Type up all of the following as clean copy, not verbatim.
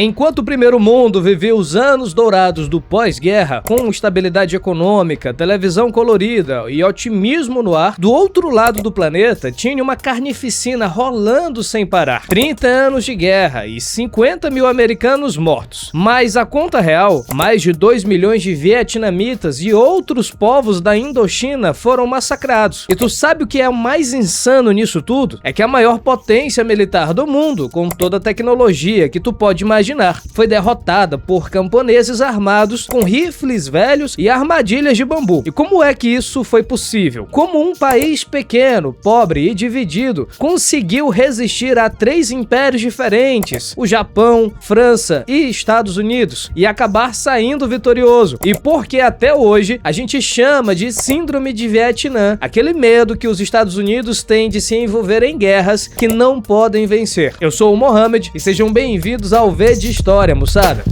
Enquanto o primeiro mundo vivia os anos dourados do pós-guerra, com estabilidade econômica, televisão colorida e otimismo no ar, do outro lado do planeta tinha uma carnificina rolando sem parar. 30 anos de guerra e 50 mil americanos mortos. Mas a conta real, mais de 2 milhões de vietnamitas e outros povos da Indochina foram massacrados. E tu sabe o que é o mais insano nisso tudo? É que a maior potência militar do mundo, com toda a tecnologia que tu pode imaginar, foi derrotada por camponeses armados com rifles velhos e armadilhas de bambu. E como é que isso foi possível? Como um país pequeno, pobre e dividido conseguiu resistir a 3 impérios diferentes, o Japão, França e Estados Unidos, e acabar saindo vitorioso? E por que até hoje a gente chama de Síndrome de Vietnã, aquele medo que os Estados Unidos têm de se envolver em guerras que não podem vencer. Eu sou o Mohamed e sejam bem-vindos ao V de História, moçada.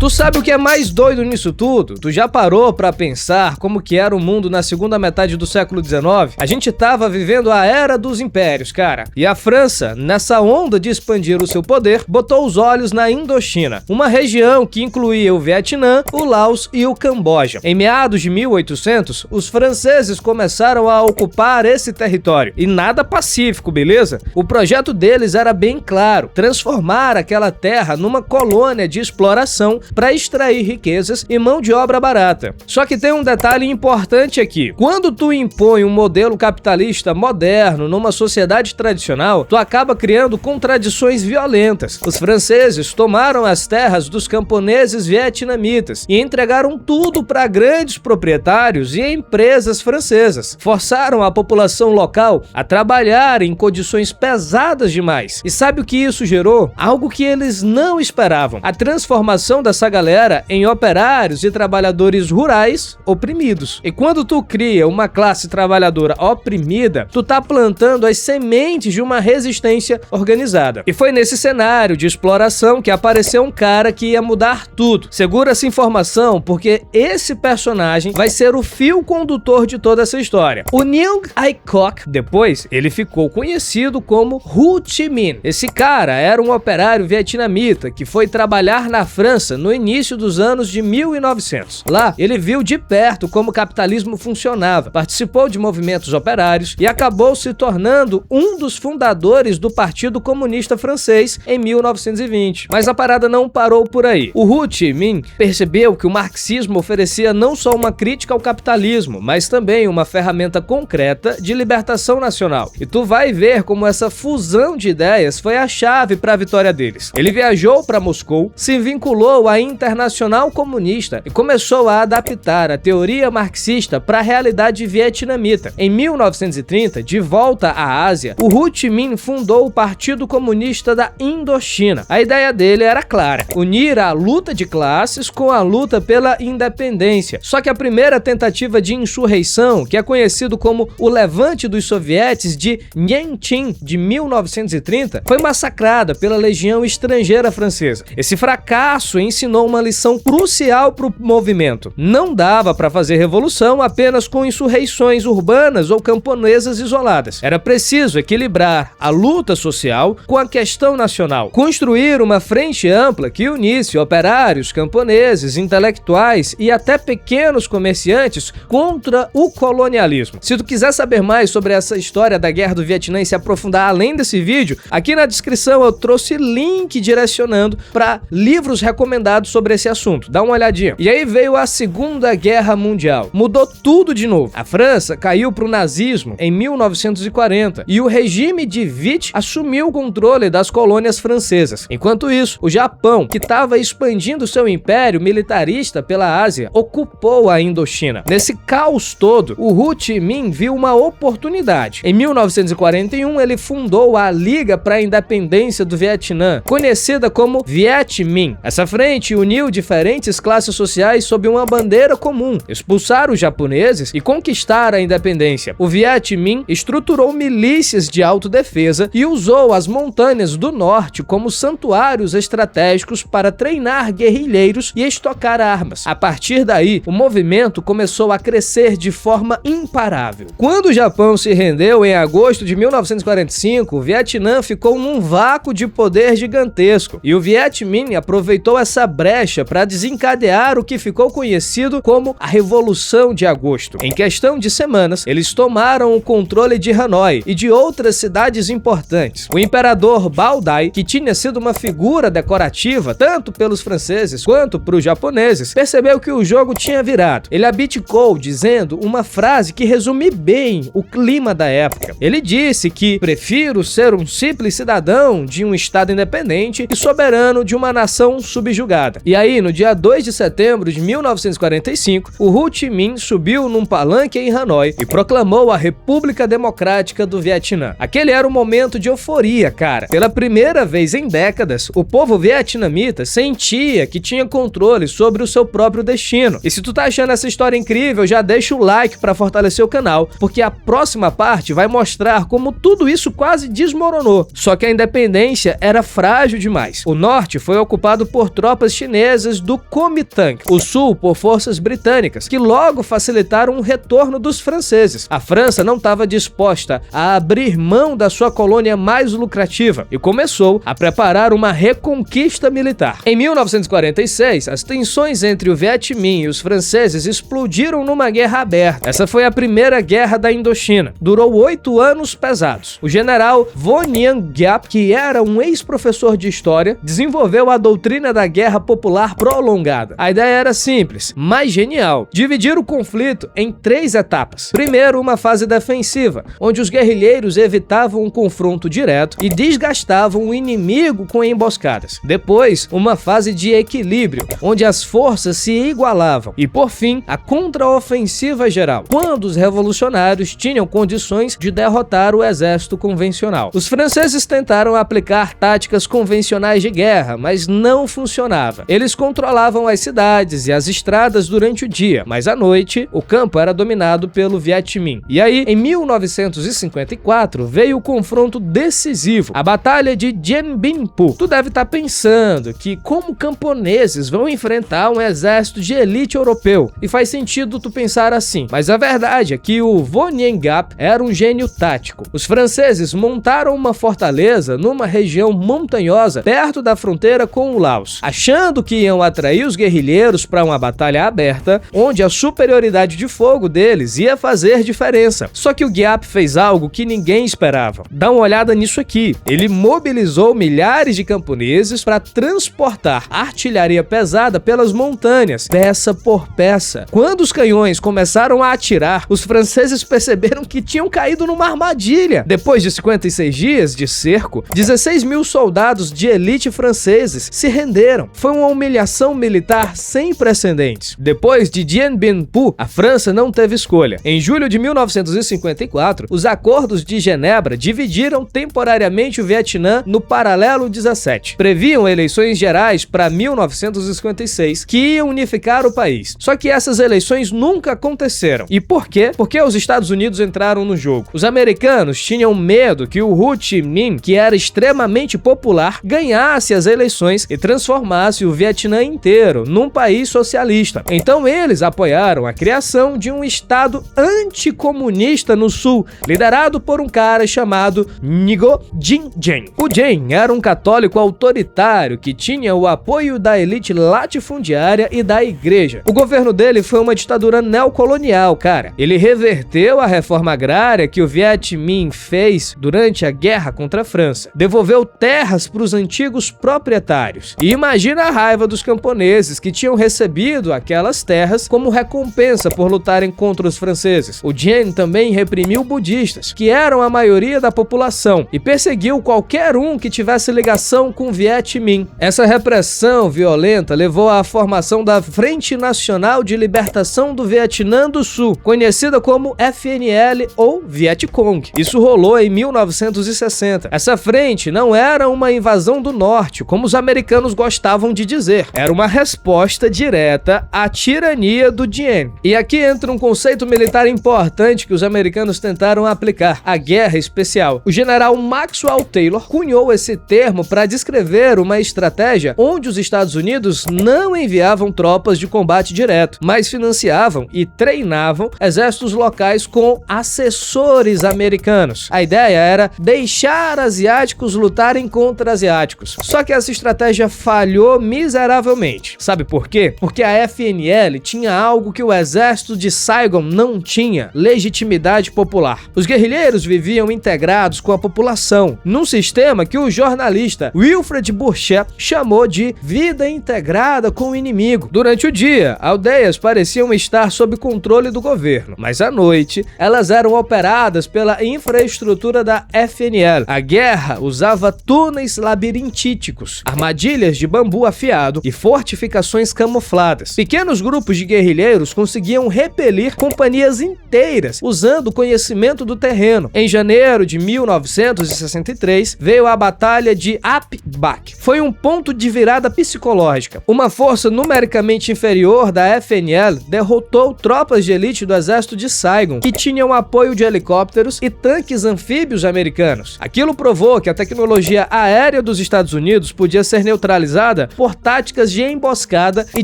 Tu sabe o que é mais doido nisso tudo? Tu já parou pra pensar como que era o mundo na segunda metade do século XIX? A gente tava vivendo a era dos impérios, cara. E a França, nessa onda de expandir o seu poder, botou os olhos na Indochina, uma região que incluía o Vietnã, o Laos e o Camboja. Em meados de 1800, os franceses começaram a ocupar esse território. E nada pacífico, beleza? O projeto deles era bem claro: transformar aquela terra numa colônia de exploração para extrair riquezas e mão de obra barata. Só que tem um detalhe importante aqui. Quando tu impõe um modelo capitalista moderno numa sociedade tradicional, tu acaba criando contradições violentas. Os franceses tomaram as terras dos camponeses vietnamitas e entregaram tudo para grandes proprietários e empresas francesas. Forçaram a população local a trabalhar em condições pesadas demais. E sabe o que isso gerou? Algo que eles não esperavam: a transformação dessa galera em operários e trabalhadores rurais oprimidos. E quando tu cria uma classe trabalhadora oprimida, tu tá plantando as sementes de uma resistência organizada. E foi nesse cenário de exploração que apareceu um cara que ia mudar tudo. Segura essa informação, porque esse personagem vai ser o fio condutor de toda essa história. O Nguyen Ai Quoc, depois, ele ficou conhecido como Ho Chi Minh. Esse cara era um operário vietnamita que foi trabalhar na França no início dos anos de 1900. Lá, ele viu de perto como o capitalismo funcionava, participou de movimentos operários e acabou se tornando um dos fundadores do Partido Comunista Francês em 1920. Mas a parada não parou por aí. O Ho Chi Minh percebeu que o marxismo oferecia não só uma crítica ao capitalismo, mas também uma ferramenta concreta de libertação nacional. E tu vai ver como essa fusão de ideias foi a chave para a vitória deles. Ele viajou para Moscou, se vinculou à Internacional Comunista e começou a adaptar a teoria marxista para a realidade vietnamita. Em 1930, de volta à Ásia, o Ho Chi Minh fundou o Partido Comunista da Indochina. A ideia dele era clara: unir a luta de classes com a luta pela independência. Só que a primeira tentativa de insurreição, que é conhecido como o Levante dos Sovietes de Nhân Chinh, de 1930, foi massacrada pela Legião Estrangeira Francesa. Esse fracasso ensinou uma lição crucial para o movimento: não dava para fazer revolução apenas com insurreições urbanas ou camponesas isoladas. Era preciso equilibrar a luta social com a questão nacional, construir uma frente ampla que unisse operários, camponeses, intelectuais e até pequenos comerciantes contra o colonialismo. Se tu quiser saber mais sobre essa história da Guerra do Vietnã e se aprofundar além desse vídeo, aqui na descrição eu trouxe link direcionando para livros recomendados sobre esse assunto. Dá uma olhadinha. E aí veio a Segunda Guerra Mundial. Mudou tudo de novo. A França caiu para o nazismo em 1940 e o regime de Vichy assumiu o controle das colônias francesas. Enquanto isso, o Japão, que estava expandindo seu império militarista pela Ásia, ocupou a Indochina. Nesse caos todo, o Ho Chi Minh viu uma oportunidade. Em 1941, ele fundou a Liga para a Independência do Vietnã, conhecida como Viet Minh. Essa frente frente uniu diferentes classes sociais sob uma bandeira comum: expulsar os japoneses e conquistar a independência. O Viet Minh estruturou milícias de autodefesa e usou as montanhas do norte como santuários estratégicos para treinar guerrilheiros e estocar armas. A partir daí, o movimento começou a crescer de forma imparável. Quando o Japão se rendeu em agosto de 1945, o Vietnã ficou num vácuo de poder gigantesco, e o Viet Minh aproveitou essa brecha para desencadear o que ficou conhecido como a Revolução de Agosto. Em questão de semanas, eles tomaram o controle de Hanoi e de outras cidades importantes. O imperador Bao Dai, que tinha sido uma figura decorativa tanto pelos franceses quanto para os japoneses, percebeu que o jogo tinha virado. Ele abdicou, dizendo uma frase que resume bem o clima da época. Ele disse que prefiro ser um simples cidadão de um estado independente e soberano de uma nação subjugada. E aí, no dia 2 de setembro de 1945, o Ho Chi Minh subiu num palanque em Hanoi e proclamou a República Democrática do Vietnã. Aquele era um momento de euforia, cara. Pela primeira vez em décadas, o povo vietnamita sentia que tinha controle sobre o seu próprio destino. E se tu tá achando essa história incrível, já deixa o like para fortalecer o canal, porque a próxima parte vai mostrar como tudo isso quase desmoronou. Só que a independência era frágil demais. O norte foi ocupado por tropas chinesas do Kuomintang, o sul por forças britânicas, que logo facilitaram o retorno dos franceses. A França não estava disposta a abrir mão da sua colônia mais lucrativa e começou a preparar uma reconquista militar. Em 1946, as tensões entre o Viet Minh e os franceses explodiram numa guerra aberta. Essa foi a primeira guerra da Indochina. Durou 8 anos pesados. O general Vo Nguyen Giap, que era um ex-professor de história, desenvolveu a doutrina da guerra popular prolongada. A ideia era simples, mas genial: dividir o conflito em 3 etapas. Primeiro, uma fase defensiva, onde os guerrilheiros evitavam um confronto direto e desgastavam o inimigo com emboscadas. Depois, uma fase de equilíbrio, onde as forças se igualavam. E por fim, a contraofensiva geral, quando os revolucionários tinham condições de derrotar o exército convencional. Os franceses tentaram aplicar táticas convencionais de guerra, mas não funcionava. Eles controlavam as cidades e as estradas durante o dia, mas à noite o campo era dominado pelo Viet Minh. E aí, em 1954, veio o confronto decisivo, a Batalha de Dien Bien Phu. Tu deve estar pensando que como camponeses vão enfrentar um exército de elite europeu, e faz sentido tu pensar assim, mas a verdade é que o Vo Nguyen Giap era um gênio tático. Os franceses montaram uma fortaleza numa região montanhosa perto da fronteira com o Laos, achando que iam atrair os guerrilheiros para uma batalha aberta, onde a superioridade de fogo deles ia fazer diferença. Só que o Giap fez algo que ninguém esperava. Dá uma olhada nisso aqui. Ele mobilizou milhares de camponeses para transportar artilharia pesada pelas montanhas, peça por peça. Quando os canhões começaram a atirar, os franceses perceberam que tinham caído numa armadilha. Depois de 56 dias de cerco, 16 mil soldados de elite franceses se renderam. Foi uma humilhação militar sem precedentes. Depois de Dien Bien Phu, a França não teve escolha. Em julho de 1954, os acordos de Genebra dividiram temporariamente o Vietnã no paralelo 17. Previam eleições gerais para 1956 que iam unificar o país. Só que essas eleições nunca aconteceram. E por quê? Porque os Estados Unidos entraram no jogo. Os americanos tinham medo que o Ho Chi Minh, que era extremamente popular, ganhasse as eleições e transformasse o Vietnã inteiro num país socialista. Então eles apoiaram a criação de um estado anticomunista no sul, liderado por um cara chamado Ngo Dinh Diem. O Diem era um católico autoritário que tinha o apoio da elite latifundiária e da igreja. O governo dele foi uma ditadura neocolonial, cara. Ele reverteu a reforma agrária que o Viet Minh fez durante a guerra contra a França. Devolveu terras para os antigos proprietários. E imagina a raiva dos camponeses que tinham recebido aquelas terras como recompensa por lutarem contra os franceses. O Diem também reprimiu budistas, que eram a maioria da população, e perseguiu qualquer um que tivesse ligação com o Viet Minh. Essa repressão violenta levou à formação da Frente Nacional de Libertação do Vietnã do Sul, conhecida como FNL ou Vietcong. Isso rolou em 1960. Essa frente não era uma invasão do norte, como os americanos gostavam gostam de dizer. Era uma resposta direta à tirania do Diem. E aqui entra um conceito militar importante que os americanos tentaram aplicar: a guerra especial. O general Maxwell Taylor cunhou esse termo para descrever uma estratégia onde os Estados Unidos não enviavam tropas de combate direto, mas financiavam e treinavam exércitos locais com assessores americanos. A ideia era deixar asiáticos lutarem contra asiáticos. Só que essa estratégia falhou miseravelmente. Sabe por quê? Porque a FNL tinha algo que o exército de Saigon não tinha: legitimidade popular. Os guerrilheiros viviam integrados com a população, num sistema que o jornalista Wilfred Burchett chamou de vida integrada com o inimigo. Durante o dia, aldeias pareciam estar sob controle do governo, mas à noite, elas eram operadas pela infraestrutura da FNL. A guerra usava túneis labirintíticos, armadilhas de bambu afiado e fortificações camufladas. Pequenos grupos de guerrilheiros conseguiam repelir companhias inteiras usando o conhecimento do terreno. Em janeiro de 1963, veio a Batalha de Ap Bak. Foi um ponto de virada psicológica. Uma força numericamente inferior da FNL derrotou tropas de elite do exército de Saigon, que tinham apoio de helicópteros e tanques anfíbios americanos. Aquilo provou que a tecnologia aérea dos Estados Unidos podia ser neutralizada por táticas de emboscada e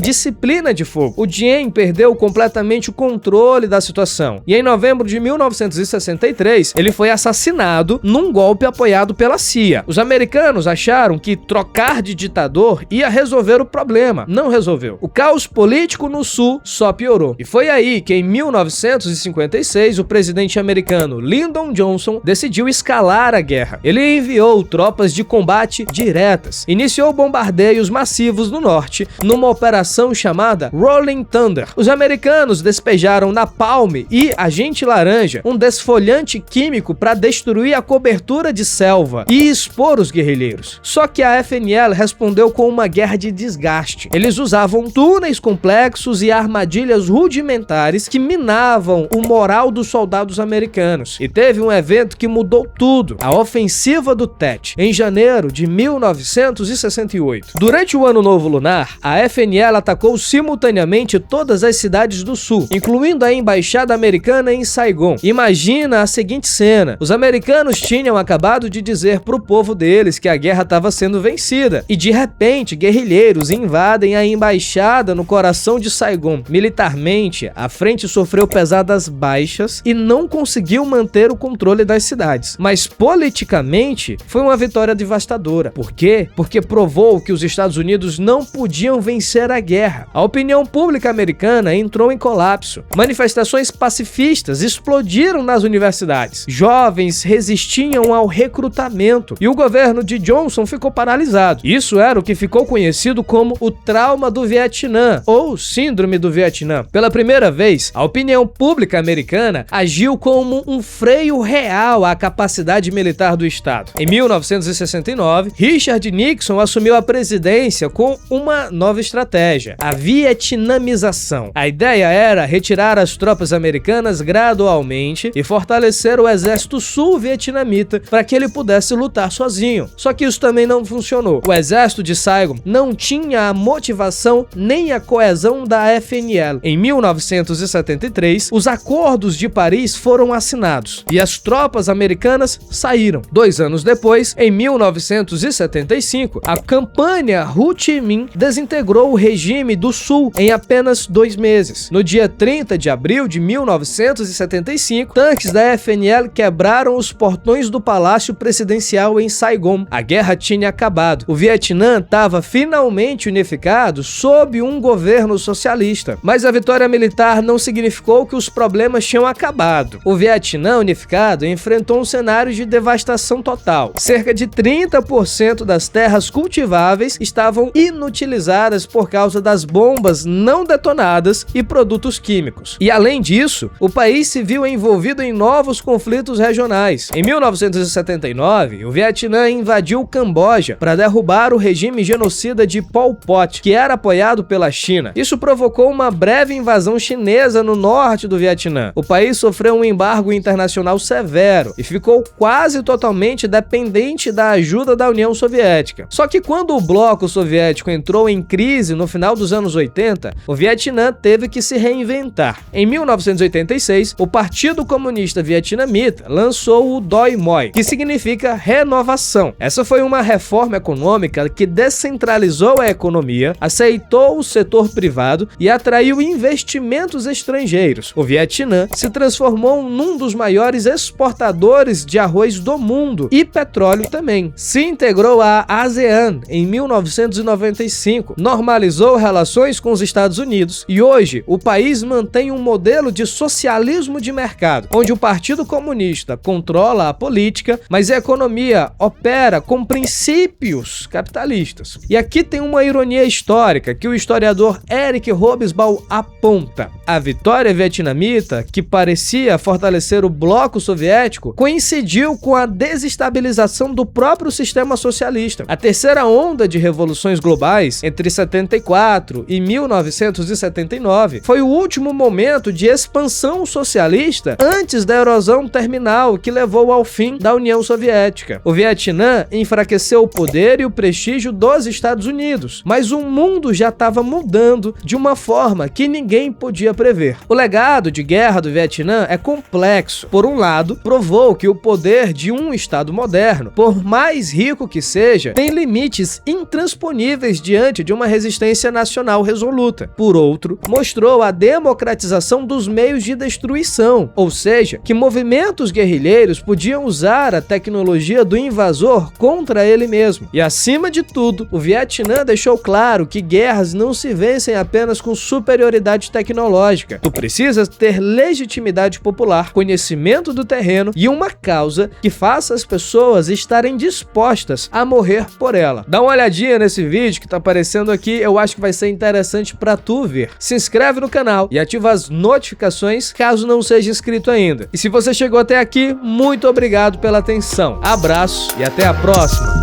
disciplina de fogo. O Diem perdeu completamente o controle da situação e em novembro de 1963 ele foi assassinado num golpe apoiado pela CIA. Os americanos acharam que trocar de ditador ia resolver o problema. Não resolveu. O caos político no sul só piorou. E foi aí que em 1956 o presidente americano Lyndon Johnson decidiu escalar a guerra. Ele enviou tropas de combate diretas, iniciou bombardeios massivos no norte numa operação chamada Rolling Thunder. Os americanos despejaram napalm e agente laranja, um desfolhante químico para destruir a cobertura de selva e expor os guerrilheiros. Só que a FNL respondeu com uma guerra de desgaste. Eles usavam túneis complexos e armadilhas rudimentares que minavam o moral dos soldados americanos. E teve um evento que mudou tudo: a ofensiva do Tet, em janeiro de 1968. Durante o Ano Novo Lunar, a FNL atacou simultaneamente todas as cidades do sul, incluindo a embaixada americana em Saigon. Imagina a seguinte cena: os americanos tinham acabado de dizer pro povo deles que a guerra estava sendo vencida, e de repente guerrilheiros invadem a embaixada no coração de Saigon. Militarmente, a frente sofreu pesadas baixas e não conseguiu manter o controle das cidades. Mas politicamente, foi uma vitória devastadora. Por quê? Porque provou que os Estados Unidos não podiam vencer a guerra. A opinião pública americana entrou em colapso. Manifestações pacifistas explodiram nas universidades. Jovens resistiam ao recrutamento e o governo de Johnson ficou paralisado. Isso era o que ficou conhecido como o trauma do Vietnã, ou síndrome do Vietnã. Pela primeira vez, a opinião pública americana agiu como um freio real à capacidade militar do Estado. Em 1969, Richard Nixon assumiu a presidência com uma nova estratégia: a vietnamização. A ideia era retirar as tropas americanas gradualmente e fortalecer o exército sul-vietnamita para que ele pudesse lutar sozinho. Só que isso também não funcionou. O exército de Saigon não tinha a motivação nem a coesão da FNL. Em 1973, os acordos de Paris foram assinados e as tropas americanas saíram. 2 anos depois, em 1975, a campanha Ho Chi Minh desintegrou o regime do Sul em apenas 2 meses. No dia 30 de abril de 1975, tanques da FNL quebraram os portões do Palácio Presidencial em Saigon. A guerra tinha acabado. O Vietnã estava finalmente unificado sob um governo socialista. Mas a vitória militar não significou que os problemas tinham acabado. O Vietnã unificado enfrentou um cenário de devastação total. Cerca de 30% das terras cultiváveis estavam inutilizadas por causa das bombas não detonadas e produtos químicos. E além disso, o país se viu envolvido em novos conflitos regionais. Em 1979, o Vietnã invadiu o Camboja para derrubar o regime genocida de Pol Pot, que era apoiado pela China. Isso provocou uma breve invasão chinesa no norte do Vietnã. O país sofreu um embargo internacional severo e ficou quase totalmente dependente da ajuda da União Soviética. Só que quando o bloco soviético entrou em crise no final dos anos 80, o Vietnã teve que se reinventar. Em 1986, o Partido Comunista Vietnamita lançou o Doi Moi, que significa renovação. Essa foi uma reforma econômica que descentralizou a economia, aceitou o setor privado e atraiu investimentos estrangeiros. O Vietnã se transformou num dos maiores exportadores de arroz do mundo e petróleo também. Se integrou à ASEAN em 1995, normalizou relações com os Estados Unidos e hoje o país mantém um modelo de socialismo de mercado, onde o Partido Comunista controla a política, mas a economia opera com princípios capitalistas. E aqui tem uma ironia histórica que o historiador Eric Hobsbawm aponta. A vitória vietnamita, que parecia fortalecer o bloco soviético, coincidiu com a desestabilização do próprio sistema socialista. A terceira onda de revoluções globais, entre 74 e 1979, foi o último momento de expansão socialista antes da erosão terminal que levou ao fim da União Soviética. O Vietnã enfraqueceu o poder e o prestígio dos Estados Unidos, mas o mundo já estava mudando de uma forma que ninguém podia prever. O legado de guerra do Vietnã é complexo. Por um lado, provou que o poder de um Estado moderno, por mais rico que seja, tem limites intransponíveis diante de uma resistência nacional resoluta. Por outro, mostrou a democratização dos meios de destruição, ou seja, que movimentos guerrilheiros podiam usar a tecnologia do invasor contra ele mesmo. E acima de tudo, o Vietnã deixou claro que guerras não se vencem apenas com superioridade tecnológica. Tu precisas ter legitimidade popular, conhecimento do terreno e uma causa que faça as pessoas estarem dispostas a morrer por ela. Dá uma olhadinha nesse vídeo que tá aparecendo aqui, eu acho que vai ser interessante pra tu ver. Se inscreve no canal e ativa as notificações caso não seja inscrito ainda. E se você chegou até aqui, muito obrigado pela atenção. Abraço e até a próxima!